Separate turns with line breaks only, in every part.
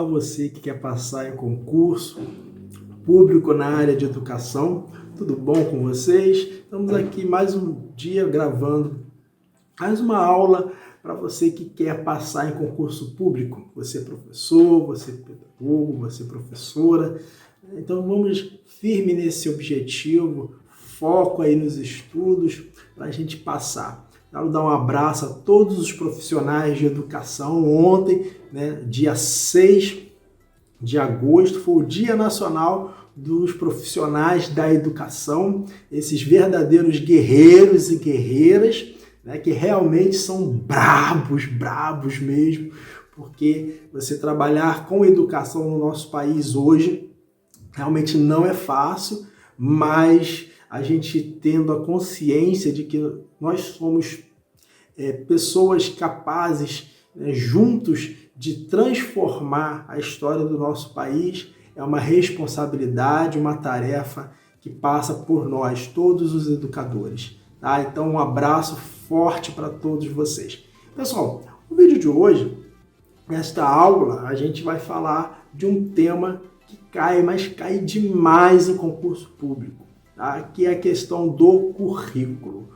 Olá, você que quer passar em concurso público na área de educação, tudo bom com vocês? Estamos aqui mais um dia gravando mais uma aula para você que quer passar em concurso público. Você é professor, você é pedagogo, você é professora. Então vamos firme nesse objetivo, foco aí nos estudos para a gente passar. Quero dar um abraço a todos os profissionais de educação. Ontem, dia 6 de agosto, foi o Dia Nacional dos Profissionais da Educação, esses verdadeiros guerreiros e guerreiras, que realmente são brabos mesmo, porque você trabalhar com educação no nosso país hoje realmente não é fácil, mas a gente tendo a consciência de que nós somos pessoas capazes, juntos, de transformar a história do nosso país, é uma responsabilidade, uma tarefa que passa por nós, todos os educadores. Tá? Então, um abraço forte para todos vocês. Pessoal, no vídeo de hoje, nesta aula, a gente vai falar de um tema que mas cai demais em concurso público, tá? Que é a questão do currículo.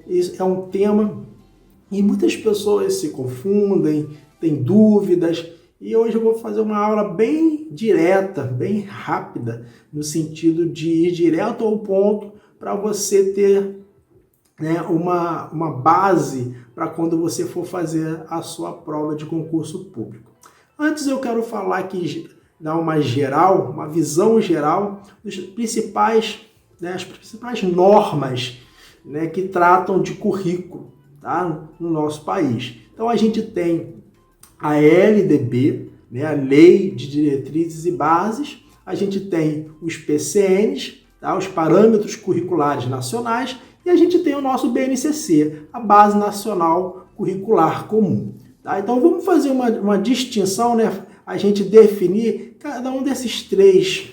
Isso é um tema e muitas pessoas se confundem, têm dúvidas, e hoje eu vou fazer uma aula bem direta, bem rápida, no sentido de ir direto ao ponto para você ter uma base para quando você for fazer a sua prova de concurso público. Antes eu quero falar aqui, dar uma visão geral dos principais, as principais normas que tratam de currículo, tá, no nosso país. Então a gente tem a LDB, a Lei de Diretrizes e Bases, a gente tem os PCNs, tá, os Parâmetros Curriculares Nacionais, e a gente tem o nosso BNCC, a Base Nacional Curricular Comum. Tá? Então vamos fazer uma distinção, a gente definir cada um essas três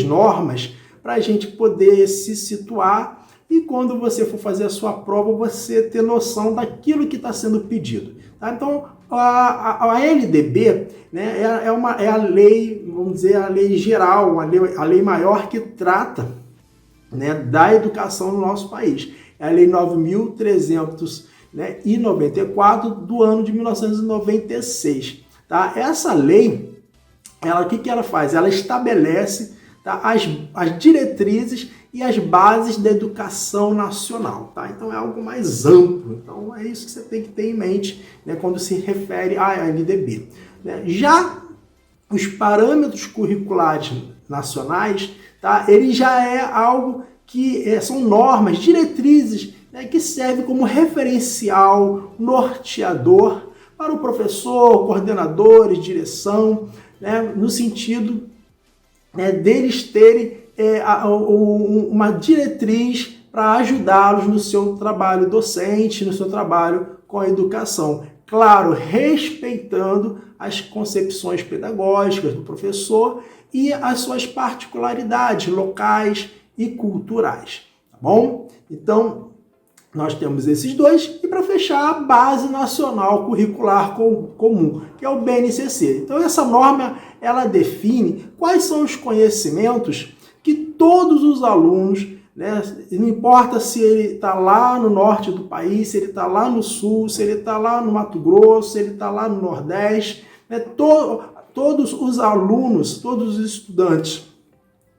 normas, para a gente poder se situar e quando você for fazer a sua prova, você ter noção daquilo que está sendo pedido. Tá? Então, a LDB é a lei, vamos dizer, a lei geral, a lei maior que trata da educação no nosso país. É a Lei 9.394 do ano de 1996. Tá? Essa lei, o que ela faz? Ela estabelece, tá, as diretrizes e as bases da educação nacional. Tá? Então é algo mais amplo. Então é isso que você tem que ter em mente quando se refere à LDB. Já os parâmetros curriculares nacionais, tá, ele já é algo que são normas, diretrizes, que servem como referencial, norteador para o professor, coordenadores, direção, no sentido deles terem uma diretriz para ajudá-los no seu trabalho docente, no seu trabalho com a educação. Claro, respeitando as concepções pedagógicas do professor e as suas particularidades locais e culturais, tá bom? Então, nós temos esses dois e para fechar a Base Nacional Curricular Comum, que é o BNCC. Então, essa norma, ela define quais são os conhecimentos que todos os alunos, não importa se ele está lá no norte do país, se ele está lá no sul, se ele está lá no Mato Grosso, se ele está lá no Nordeste, todos os alunos, todos os estudantes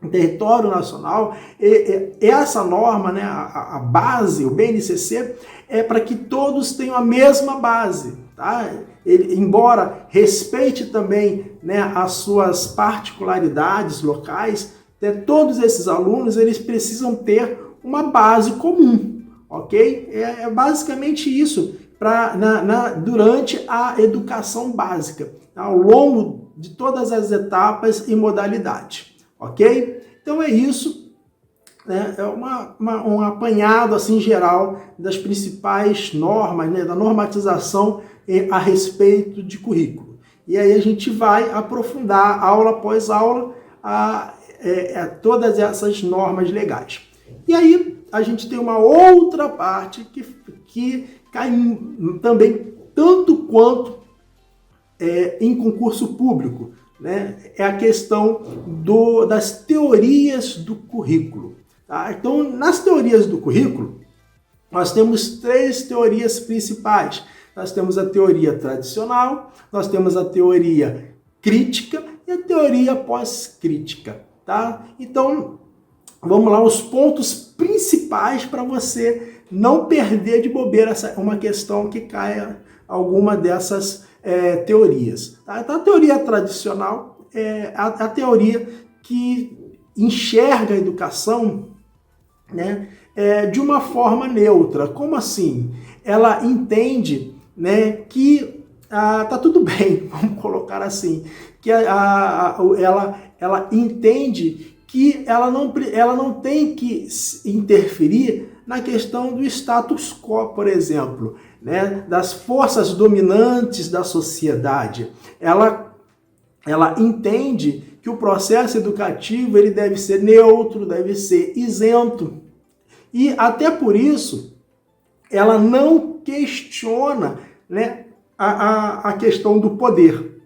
em território nacional, essa norma, a base, o BNCC, é para que todos tenham a mesma base. Tá? Ele, embora respeite também as suas particularidades locais, todos esses alunos eles precisam ter uma base comum, ok? É basicamente isso durante a educação básica, ao longo de todas as etapas e modalidades, ok? Então é isso, é um apanhado assim geral das principais normas, da normatização a respeito de currículo. E aí a gente vai aprofundar aula após aula todas essas normas legais. E aí a gente tem uma outra parte que cai também tanto quanto em concurso público, né? É a questão das teorias do currículo. Tá? Então, nas teorias do currículo, nós temos 3 teorias principais. Nós temos a teoria tradicional, nós temos a teoria crítica e a teoria pós-crítica. Tá? Então, vamos lá, os pontos principais para você não perder de bobeira uma questão que caia alguma dessas teorias. Tá? Então, a teoria tradicional é a teoria que enxerga a educação, né, de uma forma neutra. Como assim? Ela entende, né, que tá tudo bem, vamos colocar assim, que ela entende que ela não tem que interferir na questão do status quo, por exemplo, né, das forças dominantes da sociedade. Ela entende que o processo educativo ele deve ser neutro, deve ser isento. E até por isso, ela não questiona, né, a questão do poder.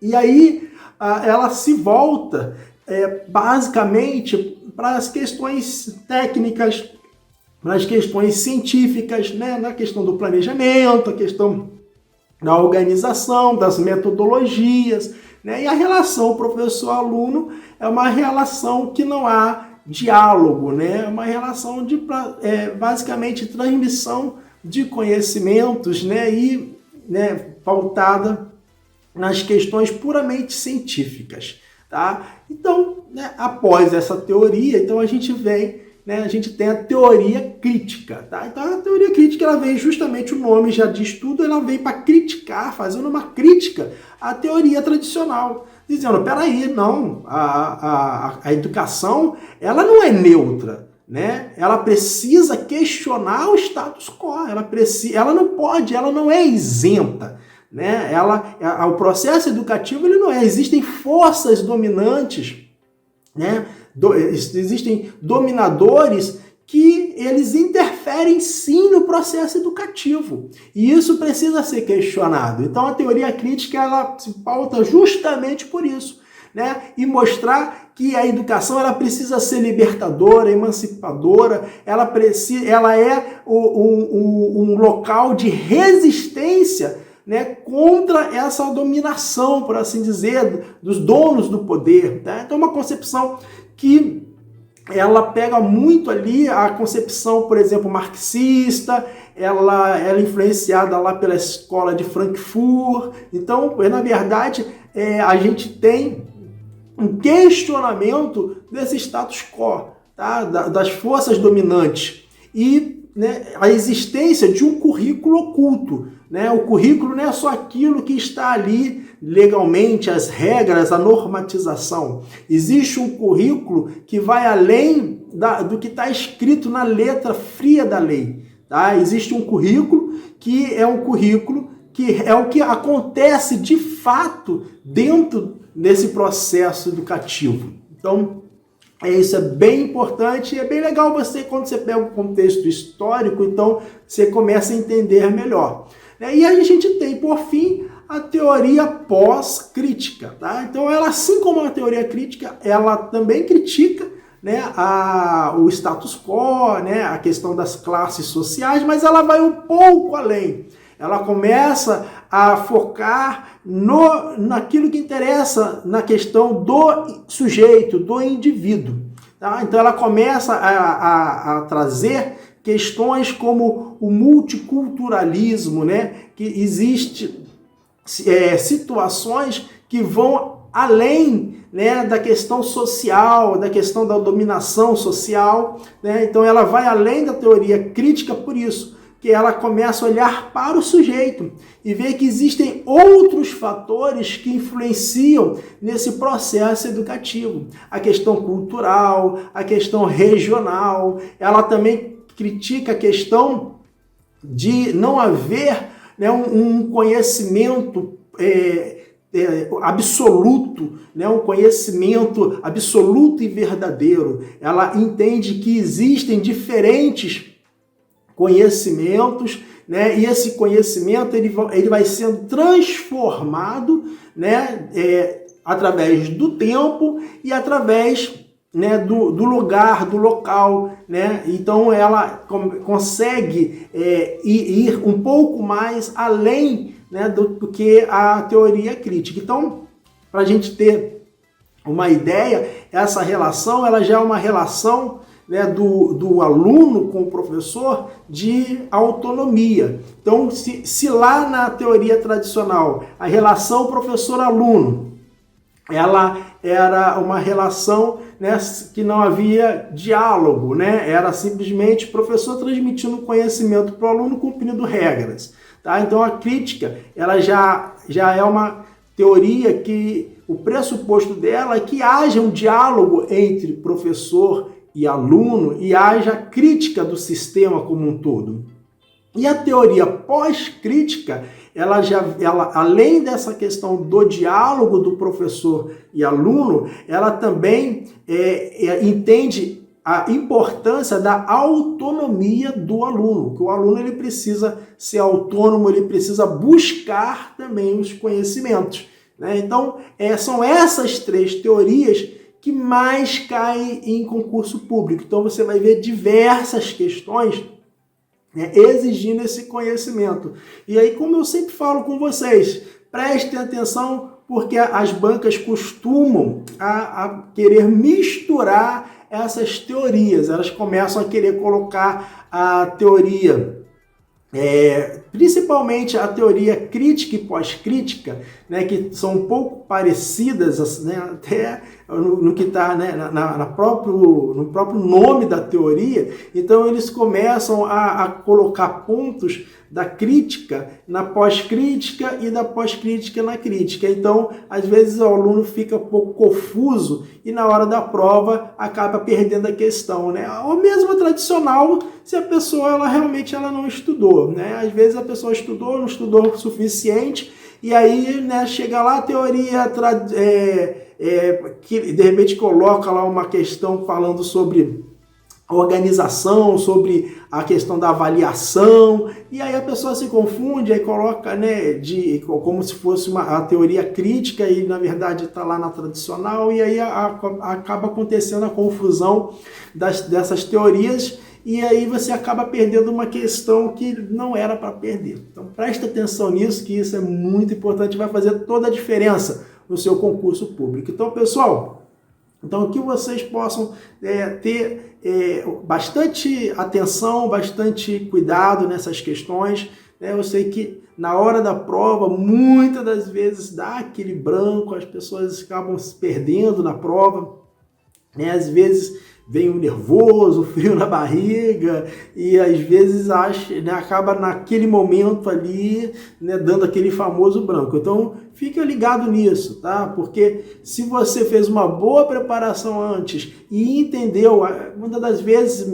E aí ela se volta basicamente para as questões técnicas, para as questões científicas, né, na questão do planejamento, a questão da organização, das metodologias, né, e a relação professor-aluno é uma relação que não há diálogo, né, é uma relação de basicamente transmissão de conhecimentos, né, e pautada nas questões puramente científicas. Tá? Então, né, após essa teoria, então a gente tem a teoria crítica. Tá? Então, a teoria crítica ela vem justamente, o nome já diz tudo, ela vem para criticar, fazendo uma crítica à teoria tradicional, dizendo, peraí, não, a educação ela não é neutra, né? Ela precisa questionar o status quo, ela não pode, ela não é isenta. Né? O processo educativo ele não é. Existem forças dominantes, né? Existem dominadores que eles interferem sim no processo educativo. E isso precisa ser questionado. Então a teoria crítica ela se pauta justamente por isso, né? E mostrar que a educação ela precisa ser libertadora, emancipadora, ela é um local de resistência, né, contra essa dominação, por assim dizer, dos donos do poder. Tá? Então, uma concepção que ela pega muito ali a concepção, por exemplo, marxista, ela é influenciada lá pela escola de Frankfurt. Então, na verdade, a gente tem um questionamento desse status quo, tá? Das forças dominantes e, né, a existência de um currículo oculto. Né? O currículo não é só aquilo que está ali legalmente, as regras, a normatização. Existe um currículo que vai além do que está escrito na letra fria da lei. Tá? Existe um currículo que é o que acontece de fato dentro desse processo educativo. Então, isso é bem importante e é bem legal quando você pega o contexto histórico, então você começa a entender melhor. E aí a gente tem, por fim, a teoria pós-crítica. Tá? Então, ela, assim como a teoria crítica, ela também critica, né, o status quo, né, a questão das classes sociais, mas ela vai um pouco além. Ela começa a focar naquilo que interessa na questão do sujeito, do indivíduo. Tá? Então, ela começa a trazer questões como o multiculturalismo, né? Que existe situações que vão além, né, da questão social, da questão da dominação social. Né? Então ela vai além da teoria crítica por isso, que ela começa a olhar para o sujeito e ver que existem outros fatores que influenciam nesse processo educativo. A questão cultural, a questão regional, ela também critica a questão de não haver, né, um conhecimento absoluto, né, um conhecimento absoluto e verdadeiro. Ela entende que existem diferentes conhecimentos né? E esse conhecimento ele vai sendo transformado, né? Através do tempo e através, né, do lugar, do local, né? Então ela consegue ir um pouco mais além, né, do que a teoria crítica. Então, para a gente ter uma ideia, essa relação ela já é uma relação, né, do aluno com o professor de autonomia. Então, se lá na teoria tradicional a relação professor-aluno ela era uma relação, né, que não havia diálogo, né? Era simplesmente o professor transmitindo conhecimento para o aluno cumprindo regras. Tá? Então a crítica ela já é uma teoria que o pressuposto dela é que haja um diálogo entre professor e aluno e haja crítica do sistema como um todo. E a teoria pós-crítica, ela além dessa questão do diálogo do professor e aluno, ela também entende a importância da autonomia do aluno, que o aluno ele precisa ser autônomo, ele precisa buscar também os conhecimentos, né? Então, são essas 3 teorias que mais caem em concurso público. Então, você vai ver diversas questões, né, exigindo esse conhecimento. E aí, como eu sempre falo com vocês, prestem atenção, porque as bancas costumam a querer misturar essas teorias. Elas começam a querer colocar a teoria, principalmente a teoria crítica e pós-crítica, né, que são um pouco parecidas, né, até no que está, né, no próprio nome da teoria. Então eles começam a colocar pontos da crítica na pós-crítica e da pós-crítica na crítica. Então, às vezes o aluno fica um pouco confuso e na hora da prova acaba perdendo a questão, né? Ou mesmo a tradicional, se a pessoa ela realmente não estudou, né? Às vezes a pessoa estudou, não estudou o suficiente e aí, né, chega lá a teoria que de repente coloca lá uma questão falando sobre a organização, sobre a questão da avaliação, e aí a pessoa se confunde, aí coloca, né, como se fosse a teoria crítica e na verdade está lá na tradicional, e aí acaba acontecendo a confusão dessas teorias, e aí você acaba perdendo uma questão que não era para perder. Então presta atenção nisso, que isso é muito importante, vai fazer toda a diferença no seu concurso público. Então, pessoal, que vocês possam ter bastante atenção, bastante cuidado nessas questões, né? Eu sei que na hora da prova, muitas das vezes dá aquele branco, as pessoas acabam se perdendo na prova, né? Às vezes vem o nervoso, o frio na barriga, e às vezes né, acaba naquele momento ali, né, dando aquele famoso branco. Então, fica ligado nisso, tá? Porque se você fez uma boa preparação antes e entendeu, muitas das vezes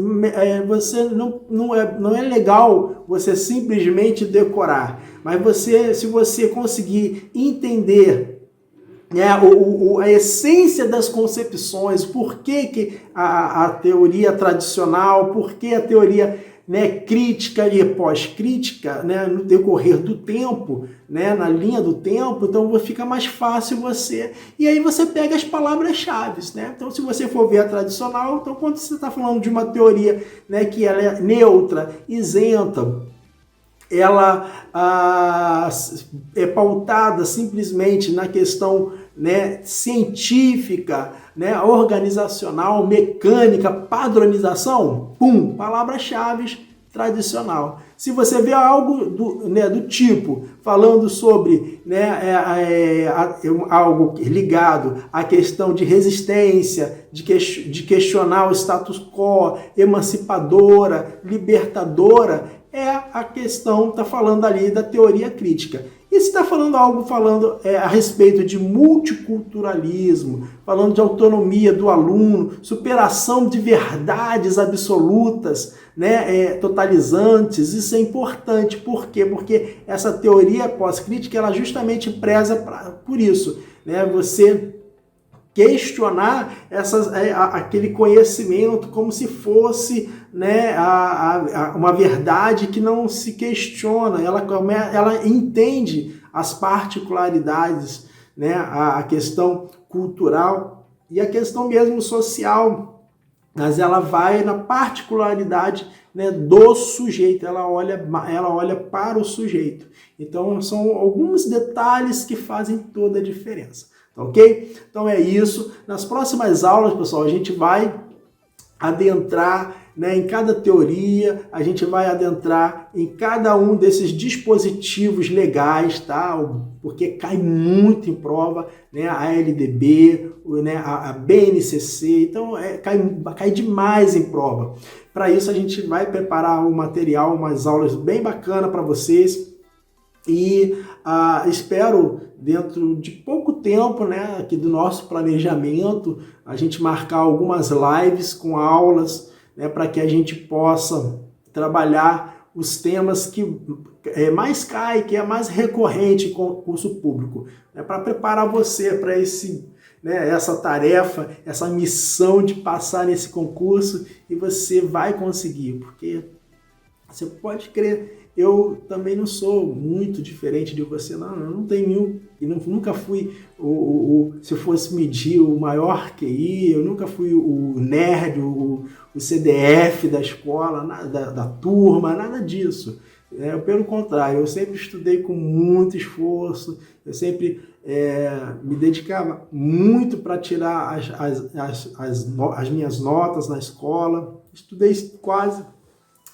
você não é legal você simplesmente decorar, mas se você conseguir entender a essência das concepções, por que a teoria tradicional, por que a teoria, né, crítica e pós-crítica, né, no decorrer do tempo, né, na linha do tempo, então fica mais fácil você... E aí você pega as palavras-chave, né? Então, se você for ver a tradicional, então quando você está falando de uma teoria, né, que ela é neutra, isenta, ela é pautada simplesmente na questão, né, científica, né, organizacional, mecânica, padronização, palavras-chave tradicional. Se você vê algo do tipo, falando sobre, né, algo ligado à questão de resistência, de questionar o status quo, emancipadora, libertadora, a questão está falando ali da teoria crítica. E se está falando algo a respeito de multiculturalismo, falando de autonomia do aluno, superação de verdades absolutas, né, totalizantes, isso é importante. Por quê? Porque essa teoria pós-crítica ela justamente preza por isso, né, você questionar aquele conhecimento como se fosse, né, uma verdade que não se questiona. Ela entende as particularidades, né, a questão cultural e a questão mesmo social, mas ela vai na particularidade, né, do sujeito, ela olha para o sujeito. Então são alguns detalhes que fazem toda a diferença. Ok? Então é isso. Nas próximas aulas, pessoal, a gente vai adentrar, né, em cada teoria, a gente vai adentrar em cada um desses dispositivos legais, tá? Porque cai muito em prova, né? A LDB, né? a BNCC, então cai demais em prova. Para isso a gente vai preparar um material, umas aulas bem bacana para vocês. E espero, dentro de pouco tempo, né, aqui do nosso planejamento, a gente marcar algumas lives com aulas, né, para que a gente possa trabalhar os temas que mais cai, que é mais recorrente em concurso público, né, para preparar você para essa tarefa, essa missão de passar nesse concurso, e você vai conseguir, porque você pode crer, eu também não sou muito diferente de você, não. Eu não tenho, e nunca fui se eu fosse medir o maior QI, eu nunca fui o nerd, o CDF da escola, da turma, nada disso. Pelo contrário, eu sempre estudei com muito esforço, eu sempre me dedicava muito para tirar as minhas notas na escola, estudei quase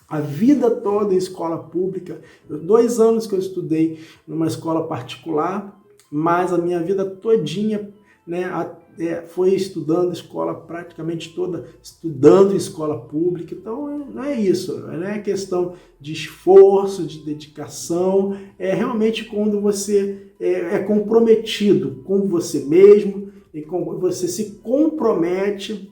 a vida toda em escola pública. 2 anos que eu estudei numa escola particular, mas a minha vida todinha, né, foi estudando escola, praticamente toda estudando em escola pública. Então não é isso, não é questão de esforço, de dedicação, é realmente quando você é comprometido com você mesmo, e você se compromete,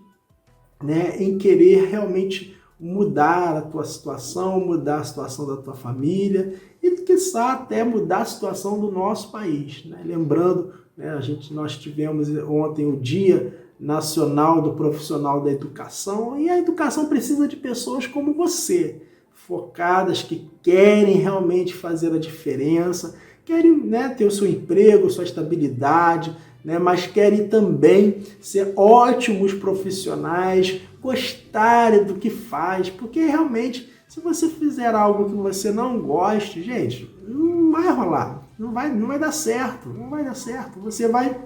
né, em querer realmente mudar a tua situação, mudar a situação da tua família e, quiçá, até mudar a situação do nosso país, né? Lembrando, né, nós tivemos ontem o Dia Nacional do Profissional da Educação, e a educação precisa de pessoas como você, focadas, que querem realmente fazer a diferença, querem, né, ter o seu emprego, sua estabilidade, né, mas querem também ser ótimos profissionais, gostarem do que faz, porque realmente, se você fizer algo que você não goste, gente, não vai rolar, não vai dar certo, não vai dar certo. Você vai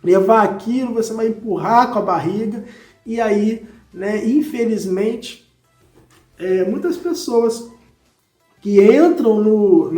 levar aquilo, você vai empurrar com a barriga, e aí, né, infelizmente, muitas pessoas que entram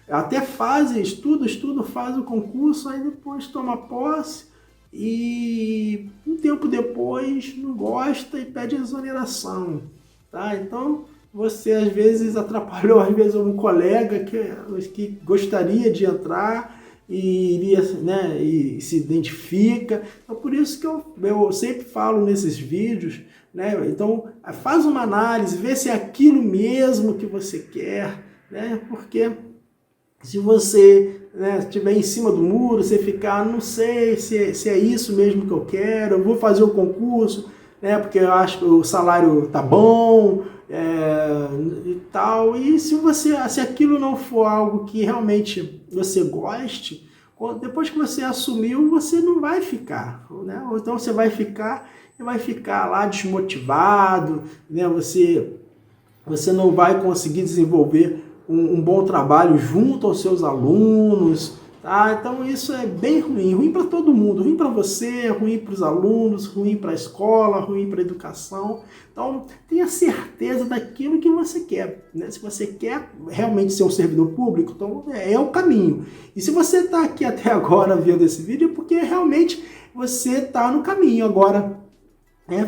até fazem estudo, fazem o concurso, aí depois toma posse e um tempo depois não gosta e pede exoneração, tá? Então você às vezes atrapalhou um colega que gostaria de entrar e iria, né, e se identifica. Então por isso que eu sempre falo nesses vídeos, né? Então faz uma análise, vê se é aquilo mesmo que você quer, né? Porque se você, né, estiver em cima do muro, você ficar, não sei se é isso mesmo que eu quero, eu vou fazer o concurso, né, porque eu acho que o salário tá bom, e tal, e se aquilo não for algo que realmente você goste, depois que você assumiu, você não vai ficar, né? Ou então você vai ficar lá desmotivado, né? Você não vai conseguir desenvolver um bom trabalho junto aos seus alunos, tá? Então isso é bem ruim para todo mundo, ruim para você, ruim para os alunos, ruim para a escola, ruim para a educação. Então tenha certeza daquilo que você quer, né? Se você quer realmente ser um servidor público, então é o caminho. E se você está aqui até agora vendo esse vídeo, é porque realmente você está no caminho. Agora,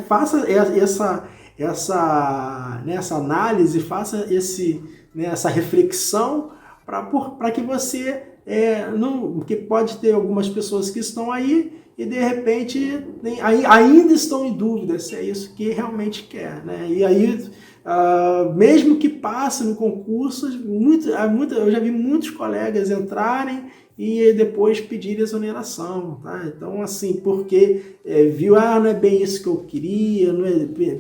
faça essa análise, faça essa reflexão para que você porque pode ter algumas pessoas que estão aí e de repente ainda estão em dúvida se é isso que realmente quer, né? E aí mesmo que passe no concurso, eu já vi muitos colegas entrarem e depois pedir exoneração, tá? Então, assim, porque viu, não é bem isso que eu queria,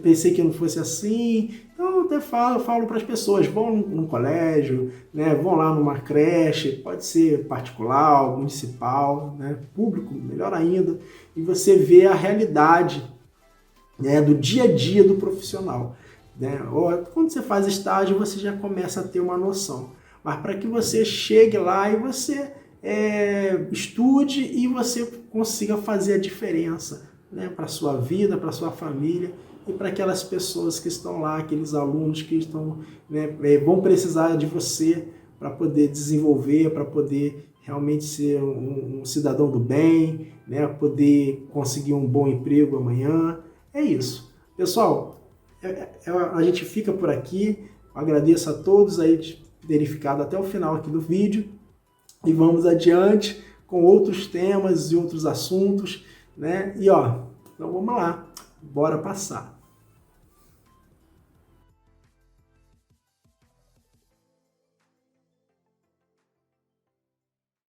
pensei que não fosse assim. Então, eu até falo para as pessoas, vão num colégio, né? Vão lá numa creche, pode ser particular, municipal, né? Público, melhor ainda, e você vê a realidade, né, do dia a dia do profissional, né? Quando você faz estágio, você já começa a ter uma noção. Mas para que você chegue lá e você estude e você consiga fazer a diferença, né, para a sua vida, para a sua família e para aquelas pessoas que estão lá, aqueles alunos que estão, né, vão precisar de você para poder desenvolver, para poder realmente ser um cidadão do bem, né, poder conseguir um bom emprego amanhã. É isso. Pessoal, a gente fica por aqui. Eu agradeço a todos aí de terem ficado até o final aqui do vídeo. E vamos adiante com outros temas e outros assuntos, né? E então vamos lá, bora passar.